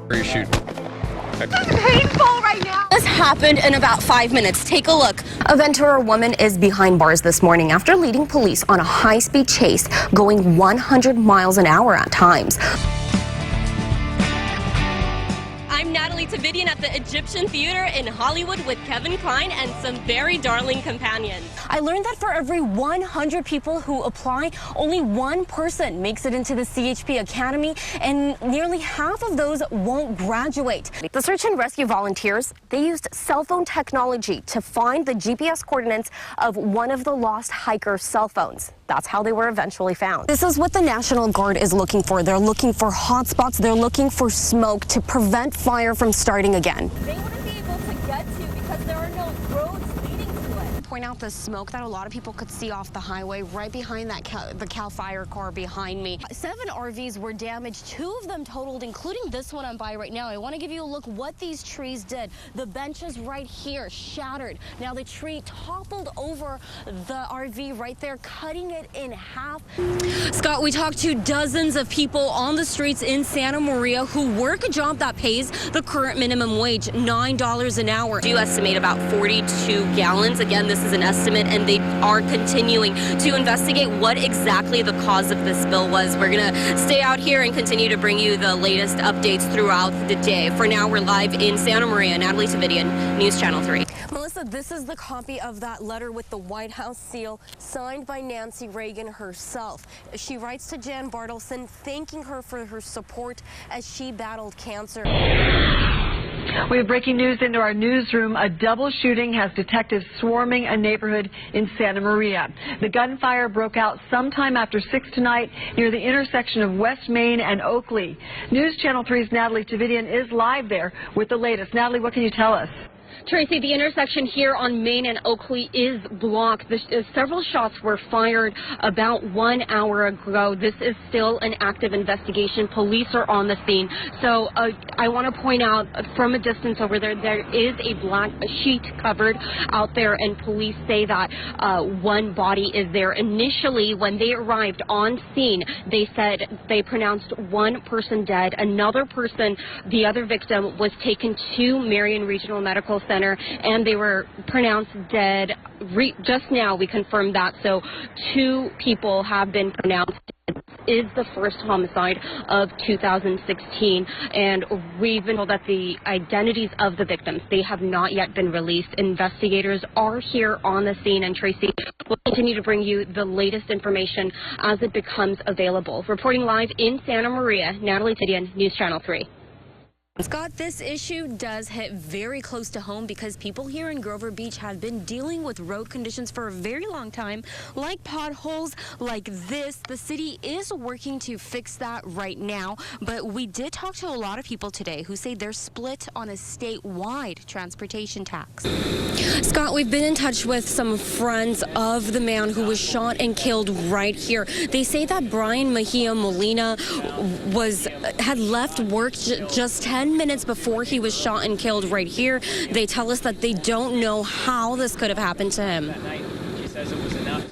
Where you shoot? It's painful right now. This happened in about 5 minutes. Take a look. A Ventura woman is behind bars this morning after leading police on a high-speed chase going 100 miles an hour at times. I'm Nataly Tavidian at the Egyptian Theater in Hollywood with Kevin Kline and some very darling companions. I learned that for every 100 people who apply, only one person makes it into the CHP Academy, and nearly half of those won't graduate. The search and rescue volunteers, they used cell phone technology to find the GPS coordinates of one of the lost hiker's cell phones. That's how they were eventually found. This is what the National Guard is looking for. They're looking for hotspots. They're looking for smoke to prevent fire from starting again. They wouldn't be able to get to because there are no roads leading to it. Point out the smoke that a lot of people could see off the highway right behind that the Cal Fire car behind me. 7 RVs were damaged, 2 of them totaled, including this one I'm by right now. I want to give you a look what these trees did. The benches right here shattered. Now the tree toppled over the RV right there, cutting it in half. Scott, we talked to dozens of people on the streets in Santa Maria who work a job that pays the current minimum wage, $9 an hour. You estimate about 42 gallons. Again, this is an estimate, and they are continuing to investigate what exactly the cause of this spill was. We're going to stay out here and continue to bring you the latest updates throughout the day. For now, we're live in Santa Maria. Nataly Tavidian, News Channel 3. Melissa, this is the copy of that letter with the White House seal signed by Nancy Reagan herself. She writes to Jan Bartleson, thanking her for her support as she battled cancer. We have breaking news into our newsroom. A double shooting has detectives swarming a neighborhood in Santa Maria. The gunfire broke out sometime after 6 tonight near the intersection of West Main and Oakley. News Channel 3's Nataly Tavidian is live there with the latest. Nataly, what can you tell us? Tracy, the intersection here on Main and Oakley is blocked. Several shots were fired about 1 hour ago. This is still an active investigation. Police are on the scene. So I want to point out from a distance over there, there is a black sheet covered out there, and police say that one body is there. Initially, when they arrived on scene, they said they pronounced one person dead. Another person, the other victim, was taken to Marion Regional Medical Center, and they were pronounced dead. Just now we confirmed that, so 2 people have been pronounced dead. This is the first homicide of 2016, and we've been told that the identities of the victims, they have not yet been released. Investigators are here on the scene, and Tracy will continue to bring you the latest information as it becomes available. Reporting live in Santa Maria, Nataly Tavidian, News Channel 3. Scott, this issue does hit very close to home because people here in Grover Beach have been dealing with road conditions for a very long time, like potholes like this. The city is working to fix that right now, but we did talk to a lot of people today who say they're split on a statewide transportation tax. Scott, we've been in touch with some friends of the man who was shot and killed right here. They say that Brian Mejia Molina had left work just 10 minutes before he was shot and killed right here. They tell us that they don't know how this could have happened to him.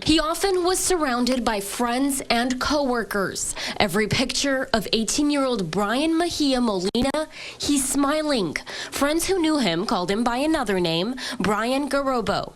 He often was surrounded by friends and co-workers. Every picture of 18-year-old Brian Mejia Molina, he's smiling. Friends who knew him called him by another name, Brian Garobo.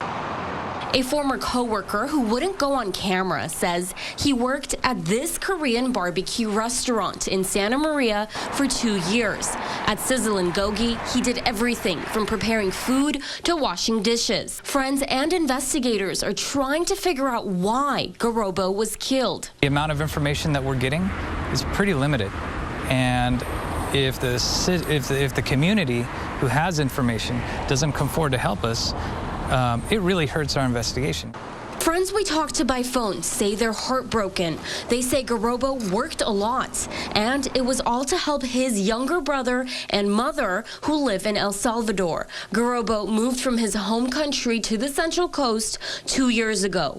A former co-worker who wouldn't go on camera says he worked at this Korean barbecue restaurant in Santa Maria for 2 years. At Sizzle and Gogi, he did everything from preparing food to washing dishes. Friends and investigators are trying to figure out why Garobo was killed. The amount of information that we're getting is pretty limited, and if the community who has information doesn't come forward to help us, it really hurts our investigation. Friends we talked to by phone say they're heartbroken. They say Garobo worked a lot, and it was all to help his younger brother and mother who live in El Salvador. Garobo moved from his home country to the Central Coast 2 years ago.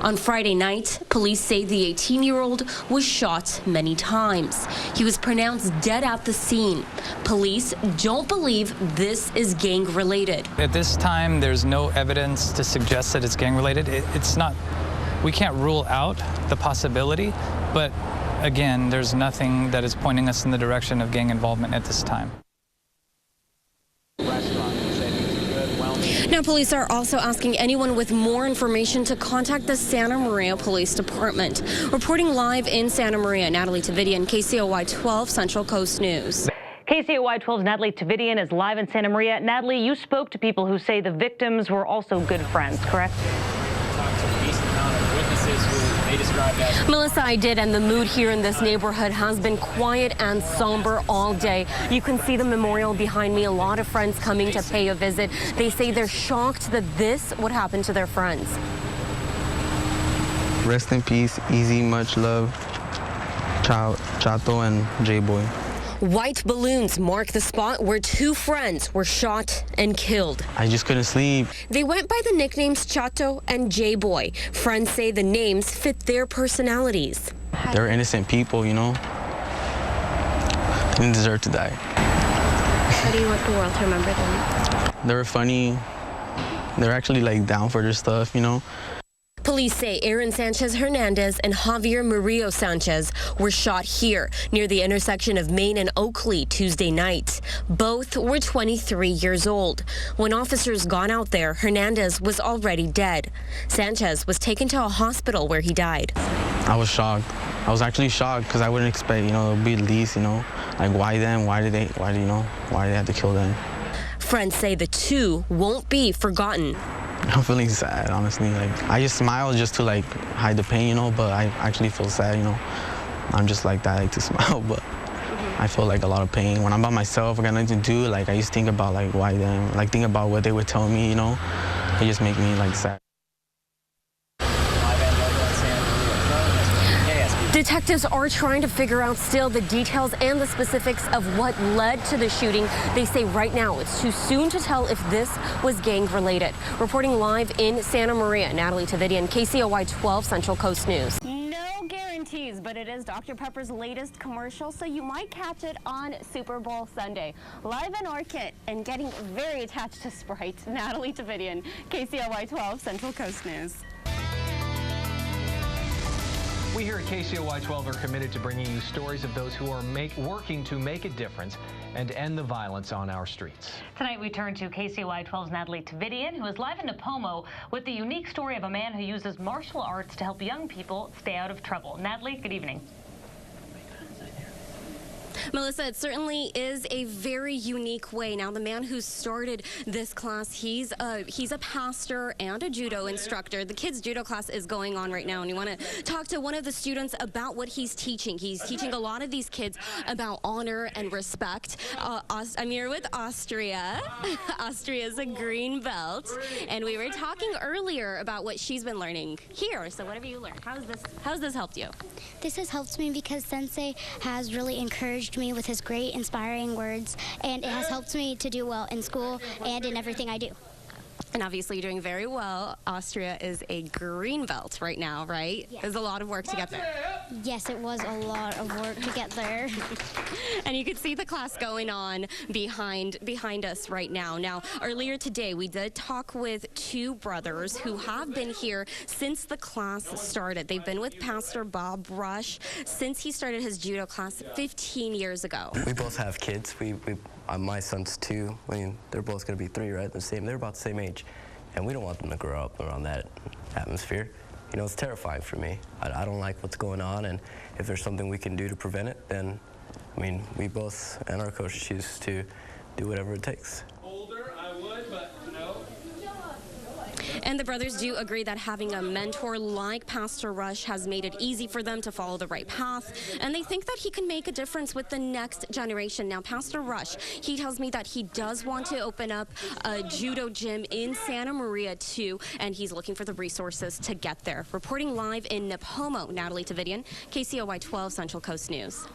On Friday night, police say the 18-year-old was shot many times. He was pronounced dead at the scene. Police don't believe this is gang-related. At this time, there's no evidence to suggest that it's gang-related. It's not. We can't rule out the possibility, but again, there's nothing that is pointing us in the direction of gang involvement at this time. Now, police are also asking anyone with more information to contact the Santa Maria Police Department. Reporting live in Santa Maria, Nataly Tavidian, KCOY 12 Central Coast News. KCOY 12's Nataly Tavidian is live in Santa Maria. Nataly, you spoke to people who say the victims were also good friends, correct? Melissa, I did, and the mood here in this neighborhood has been quiet and somber all day. You can see the memorial behind me. A lot of friends coming to pay a visit. They say they're shocked that this would happen to their friends. Rest in peace, easy, much love, Chato and J-Boy. White balloons mark the spot where two friends were shot and killed. I just couldn't sleep. They went by the nicknames Chato and J-Boy. Friends say the names fit their personalities. They were innocent people, you know. They didn't deserve to die. How do you want the world to remember them? They were funny. They were actually like down for their stuff, you know. Police say Aaron Sanchez Hernandez and Javier Murillo Sanchez were shot here near the intersection of Main and Oakley Tuesday night. Both were 23 years old. When officers got out there, Hernandez was already dead. Sanchez was taken to a hospital where he died. I was shocked. I was actually shocked because I wouldn't expect, you know, it would be Lease, you know. Like, why them? Why did they have to kill them? Friends say the two won't be forgotten. I'm feeling sad, honestly. Like, I just smile just to like hide the pain, you know, but I actually feel sad, you know. I'm just like that, I like to smile, but I feel like a lot of pain. When I'm by myself, I got nothing to do, like I used to think about like why them, like think about what they would tell me, you know. It just make me like sad. Detectives are trying to figure out still the details and the specifics of what led to the shooting. They say right now it's too soon to tell if this was gang related. Reporting live in Santa Maria, Nataly Tavidian, KCOY 12 Central Coast News. No guarantees, but it is Dr. Pepper's latest commercial, so you might catch it on Super Bowl Sunday. Live in Orchid and getting very attached to Sprite, Nataly Tavidian, KCOY 12 Central Coast News. We here at KCOY 12 are committed to bringing you stories of those who are working to make a difference and end the violence on our streets. Tonight we turn to KCOY 12's Nataly Tavidian, who is live in Napomo with the unique story of a man who uses martial arts to help young people stay out of trouble. Nataly, good evening. Melissa, it certainly is a very unique way. Now, the man who started this class, he's a pastor and a judo instructor. The kids' judo class is going on right now, and you want to talk to one of the students about what he's teaching. He's teaching a lot of these kids about honor and respect. I'm here with Austria. Austria is a green belt, and we were talking earlier about what she's been learning here. So what have you learned? How's this helped you? This has helped me because Sensei has really encouraged me with his great, inspiring words, and it has helped me to do well in school and in everything I do. And obviously you're doing very well. Austria is a green belt right now, right? Yes. There's a lot of work to get there. Yes, it was a lot of work to get there. And you can see the class going on behind us right now. Now, earlier today, we did talk with two brothers who have been here since the class started. They've been with Pastor Bob Rush since he started his judo class 15 years ago. We both have kids. My son's 2. I mean, they're both going to be 3, right? They're about the same age. And we don't want them to grow up around that atmosphere. You know, it's terrifying for me. I don't like what's going on, and if there's something we can do to prevent it, then, I mean, we both and our coach choose to do whatever it takes. Older, I would, but no. And the brothers do agree that having a mentor like Pastor Rush has made it easy for them to follow the right path, and they think that he can make a difference with the next generation. Now, Pastor Rush, he tells me that he does want to open up a judo gym in Santa Maria too, and he's looking for the resources to get there. Reporting live in Napomo, Nataly Tavidian, KCOY 12 Central Coast News.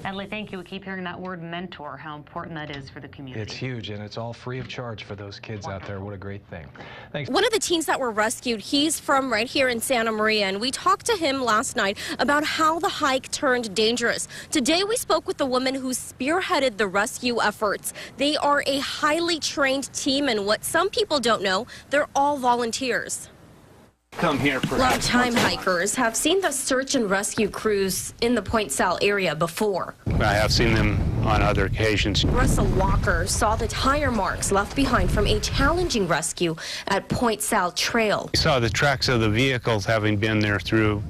Nataly, thank you. We keep hearing that word mentor, how important that is for the community. It's huge, and it's all free of charge for those kids out there. What a great thing. Thanks. One of the teens that were rescued, he's from right here in Santa Maria, and we talked to him last night about how the hike turned dangerous. Today we spoke with the woman who spearheaded the rescue efforts. They are a highly trained team, and what some people don't know, they're all volunteers. Come here, Long-time hikers have seen the search and rescue crews in the Point Sal area before. I have seen them on other occasions. Russell Walker saw the tire marks left behind from a challenging rescue at Point Sal Trail. We saw the tracks of the vehicles having been there through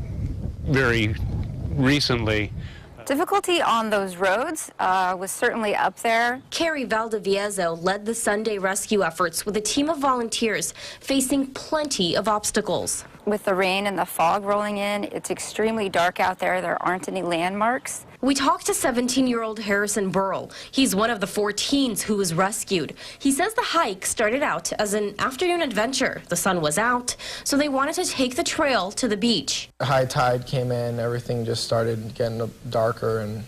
very recently. Difficulty on those roads was certainly up there. Carrie Valdiviezo led the Sunday rescue efforts with a team of volunteers facing plenty of obstacles. With the rain and the fog rolling in, it's extremely dark out there. There aren't any landmarks. We talked to 17-year-old Harrison Burrell. He's one of the 4 teens who was rescued. He says the hike started out as an afternoon adventure. The sun was out, so they wanted to take the trail to the beach. High tide came in, everything just started getting darker, and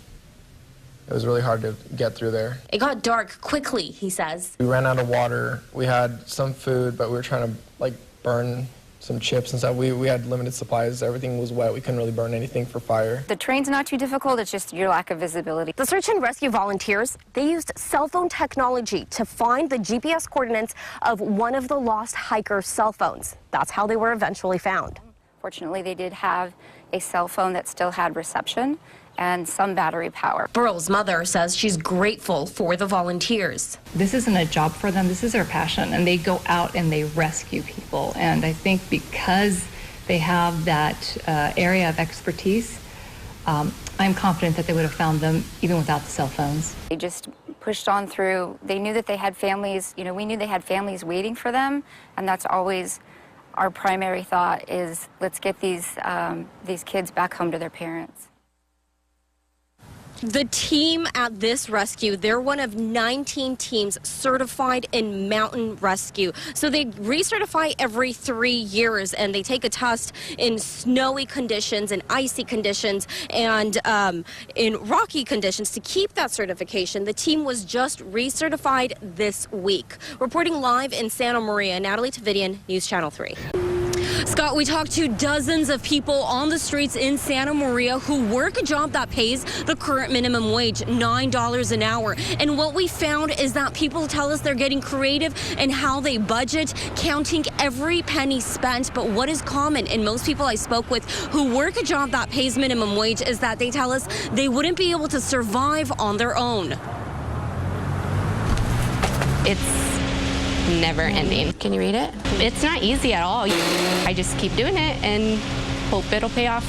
it was really hard to get through there. It got dark quickly, he says. We ran out of water. We had some food, but we were trying to burn some chips and stuff. We had limited supplies. Everything was wet. We couldn't really burn anything for fire. The terrain's not too difficult. It's just your lack of visibility. The search and rescue volunteers, they used cell phone technology to find the GPS coordinates of one of the lost hikers' cell phones. That's how they were eventually found. Fortunately, they did have a cell phone that still had reception and some battery power. Burrell's mother says she's grateful for the volunteers. This isn't a job for them, this is their passion, and they go out and they rescue people. And I think because they have that area of expertise, I'm confident that they would have found them even without the cell phones. They just pushed on through. They knew that they had families, we knew they had families waiting for them, and that's always our primary thought is let's get these kids back home to their parents. The team at this rescue, they're one of 19 teams certified in mountain rescue. So they recertify every 3 years, and they take a test in snowy conditions and icy conditions and in rocky conditions to keep that certification. The team was just recertified this week. Reporting live in Santa Maria, Nataly Tavidian, News Channel 3. Scott, we talked to dozens of people on the streets in Santa Maria who work a job that pays the current minimum wage, $9 an hour. And what we found is that people tell us they're getting creative in how they budget, counting every penny spent. But what is common in most people I spoke with who work a job that pays minimum wage is that they tell us they wouldn't be able to survive on their own. It's never ending. Can you read it? It's not easy at all. I just keep doing it and hope it'll pay off.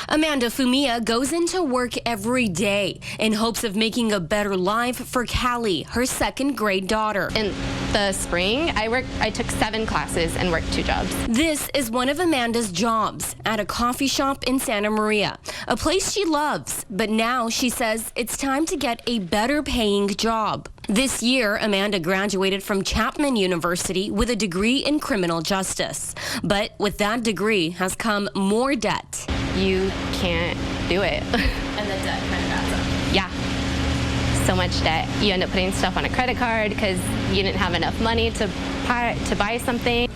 Amanda Fumia goes into work every day in hopes of making a better life for Callie, her 2nd grade daughter. In the spring, I took 7 classes and worked 2 jobs. This is one of Amanda's jobs at a coffee shop in Santa Maria, a place she loves. But now she says it's time to get a better paying job. This year, Amanda graduated from Chapman University with a degree in criminal justice. But with that degree has come more debt. You can't do it. And the debt kind of adds up. Yeah. So much debt. You end up putting stuff on a credit card because you didn't have enough money to buy something.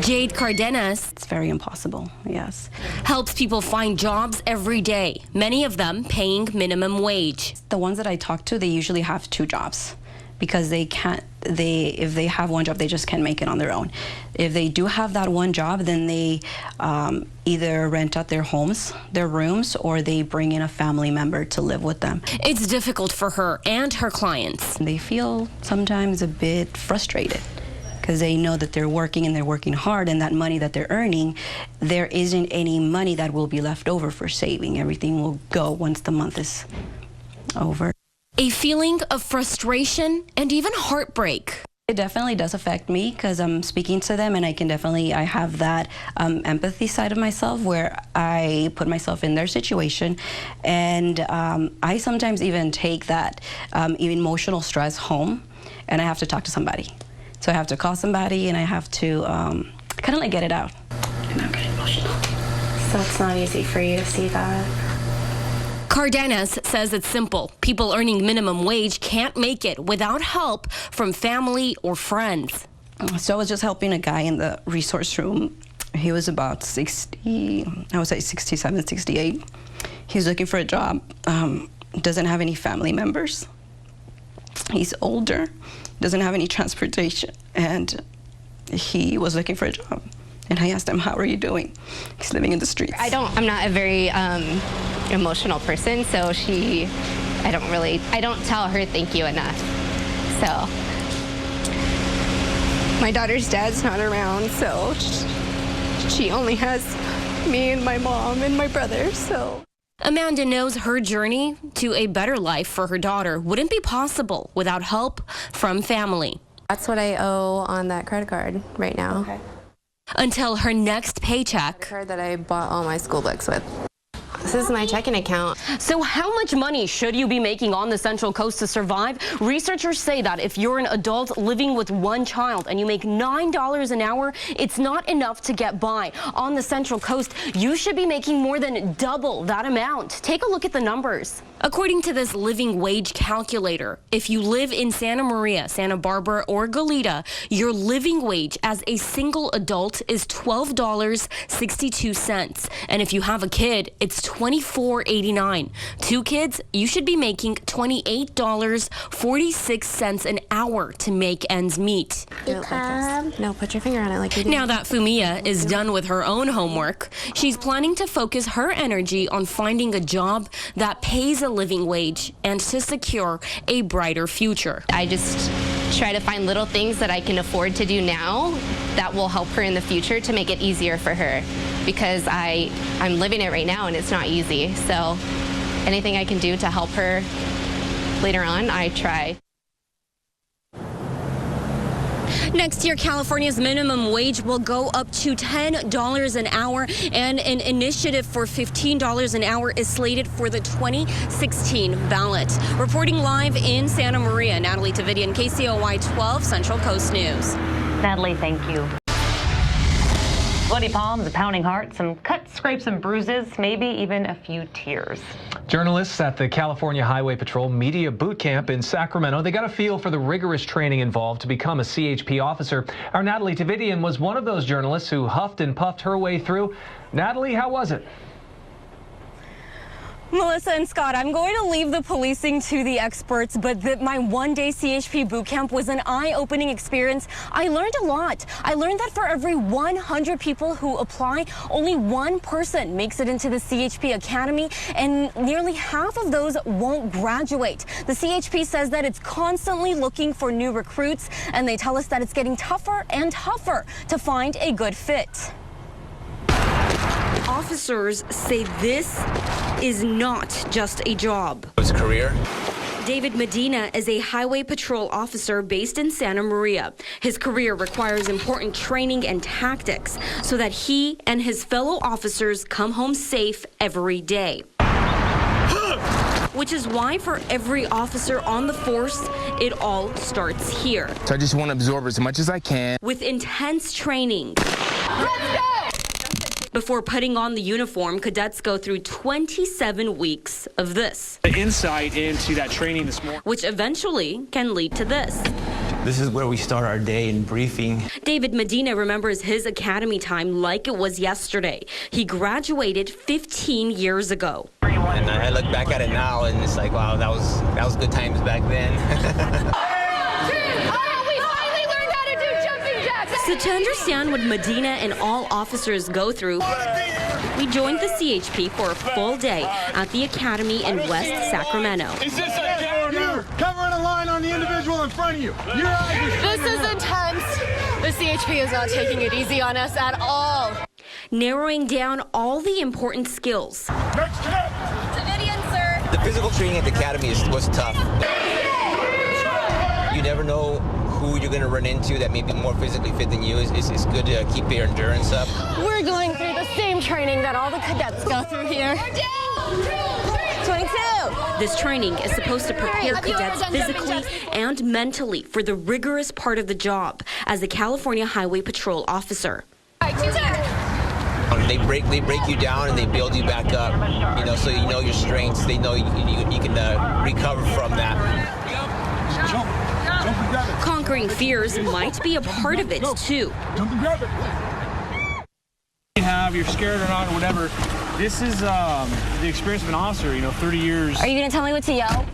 Jade Cardenas, it's very impossible, yes, helps people find jobs every day, many of them paying minimum wage. The ones that I talk to, they usually have 2 jobs because if they have one job, they just can't make it on their own. If they do have that one job, then they either rent out their homes, their rooms, or they bring in a family member to live with them. It's difficult for her and her clients. They feel sometimes a bit frustrated because they know that they're working and they're working hard, and that money that they're earning, there isn't any money that will be left over for saving. Everything will go once the month is over. A feeling of frustration and even heartbreak. It definitely does affect me because I'm speaking to them, and I have that empathy side of myself where I put myself in their situation, and I sometimes even take that emotional stress home, and I have to talk to somebody. So I have to call somebody, and I have to kind of like get it out. And I'm getting emotional. So it's not easy for you to see that. Cardenas says it's simple. People earning minimum wage can't make it without help from family or friends. So I was just helping a guy in the resource room. He was about 60, I would say 67, 68. He's looking for a job. Doesn't have any family members. He's older, doesn't have any transportation, and he was looking for a job. And I asked him, how are you doing? He's living in the streets. I'm not a very emotional person, so I don't tell her thank you enough. So my daughter's dad's not around, so she only has me and my mom and my brother, so. Amanda knows her journey to a better life for her daughter wouldn't be possible without help from family. That's what I owe on that credit card right now. Okay. Until her next paycheck. The card that I bought all my school books with. This is my checking account. So how much money should you be making on the Central Coast to survive? Researchers say that if you're an adult living with one child and you make $9 an hour, it's not enough to get by. On the Central Coast, you should be making more than double that amount. Take a look at the numbers. According to this living wage calculator, if you live in Santa Maria, Santa Barbara, or Goleta, your living wage as a single adult is $12.62. And if you have a kid, it's $24.89. 2 kids, you should be making $28.46 an hour to make ends meet. No, put your finger on it like you do. Now that Fumia is done with her own homework, she's planning to focus her energy on finding a job that pays a living wage and to secure a brighter future. I just try to find little things that I can afford to do now that will help her in the future to make it easier for her, because I'm living it right now and it's not easy. So anything I can do to help her later on, I try. Next year, California's minimum wage will go up to $10 an hour, and an initiative for $15 an hour is slated for the 2016 ballot. Reporting live in Santa Maria, Nataly Tavidian, KCOY 12 Central Coast News. Nataly, thank you. Bloody palms, a pounding heart, some cuts, scrapes, and bruises, maybe even a few tears. Journalists at the California Highway Patrol Media Boot Camp in Sacramento, they got a feel for the rigorous training involved to become a CHP officer. Our Nataly Tavidian was one of those journalists who huffed and puffed her way through. Nataly, how was it? Melissa and Scott, I'm going to leave the policing to the experts, but my one-day CHP boot camp was an eye-opening experience. I learned a lot. I learned that for every 100 people who apply, only one person makes it into the CHP Academy, and nearly half of those won't graduate. The CHP says that it's constantly looking for new recruits, and they tell us that it's getting tougher and tougher to find a good fit. Officers say this is not just a job. It's a career. David Medina is a highway patrol officer based in Santa Maria. His career requires important training and tactics so that he and his fellow officers come home safe every day. Which is why for every officer on the force, it all starts here. So I just want to absorb as much as I can. With intense training. Let's go! Before putting on the uniform, cadets go through 27 weeks of this. The insight into that training this morning, which eventually can lead to this. This is where we start our day in briefing. David Medina remembers his academy time like it was yesterday. He graduated 15 years ago. And I look back at it now and it's like, wow, that was good times back then. So to understand what Medina and all officers go through, we joined the CHP for a full day at the Academy in West Sacramento. Is this you're covering a line on the individual in front of you? This is intense. The CHP is not taking it easy on us at all. Narrowing down all the important skills. Tavidian, sir. The physical training at the academy was tough. You never know who you're going to run into that may be more physically fit than you. It's good to keep your endurance up. We're going through the same training that all the cadets go through here. 22. This training is supposed to prepare cadets physically and mentally for the rigorous part of the job as a California Highway Patrol officer. They break you down and they build you back up, so you know your strengths. They know you can recover from that. Conquering fears might be a part of it, too. You're scared or not or whatever. This is the experience of an officer, 30 years. Are you going to tell me what to yell?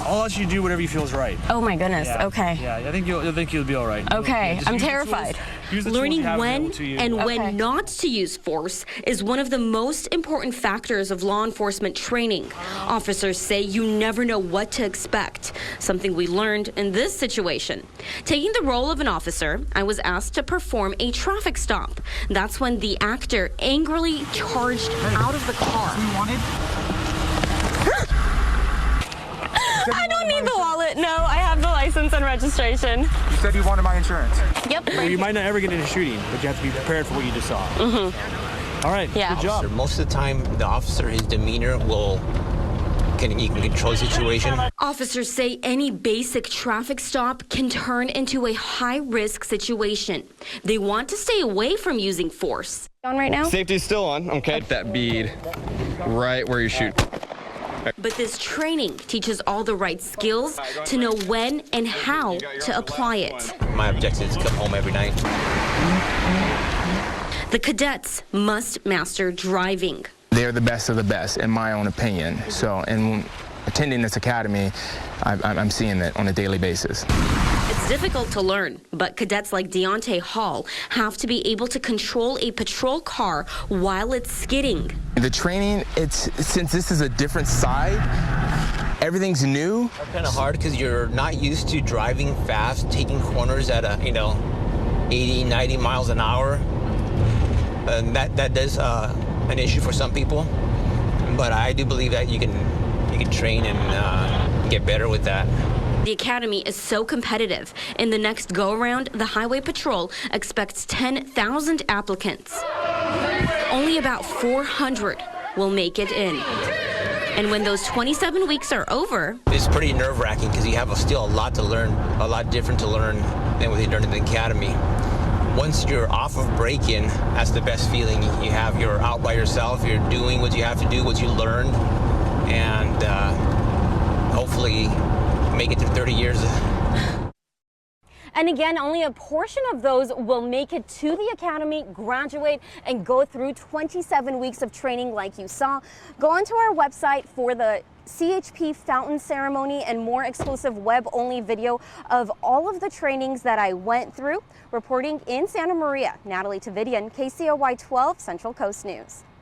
I'll let you do whatever you feel is right. Oh my goodness. Yeah. Okay. Yeah, I think you'll be all right. Okay, I'm terrified. Learning when and when not to use force is one of the most important factors of law enforcement training. Officers say you never know what to expect, something we learned in this situation. Taking the role of an officer, I was asked to perform a traffic stop. That's when the actor angrily charged out of the car. I don't need the wallet. No, I have the license and registration. You said you wanted my insurance. Yep. Well, you might not ever get into shooting, but you have to be prepared for what you just saw. All right, yeah. Good job. Most of the time, the officer, his demeanor he can control the situation. Officers say any basic traffic stop can turn into a high-risk situation. They want to stay away from using force. On right now? Safety's still on, okay. That bead right where you shoot. But this training teaches all the right skills to know when and how to apply it. My objective is to come home every night. The cadets must master driving. They're the best of the best, in my own opinion. So, and attending this academy, I'm seeing that on a daily basis. It's difficult to learn, but cadets like Deontay Hall have to be able to control a patrol car while it's skidding. The training, since this is a different side, everything's new. It's kind of hard because you're not used to driving fast, taking corners at 80, 90 miles an hour. And that does an issue for some people. But I do believe that you can train and get better with that. The academy is so competitive. In the next go-around, the Highway Patrol expects 10,000 applicants. Only about 400 will make it in. And when those 27 weeks are over... It's pretty nerve-wracking because you have still a lot to learn, a lot different to learn than what you learned in the academy. Once you're off of break-in, that's the best feeling you have. You're out by yourself, you're doing what you have to do, what you learned, and hopefully make it to 30 years. And again, only a portion of those will make it to the academy, graduate, and go through 27 weeks of training like you saw. Go onto our website for the CHP fountain ceremony and more exclusive web-only video of all of the trainings that I went through. Reporting in Santa Maria, Nataly Tavidian, KCOY 12 Central Coast News.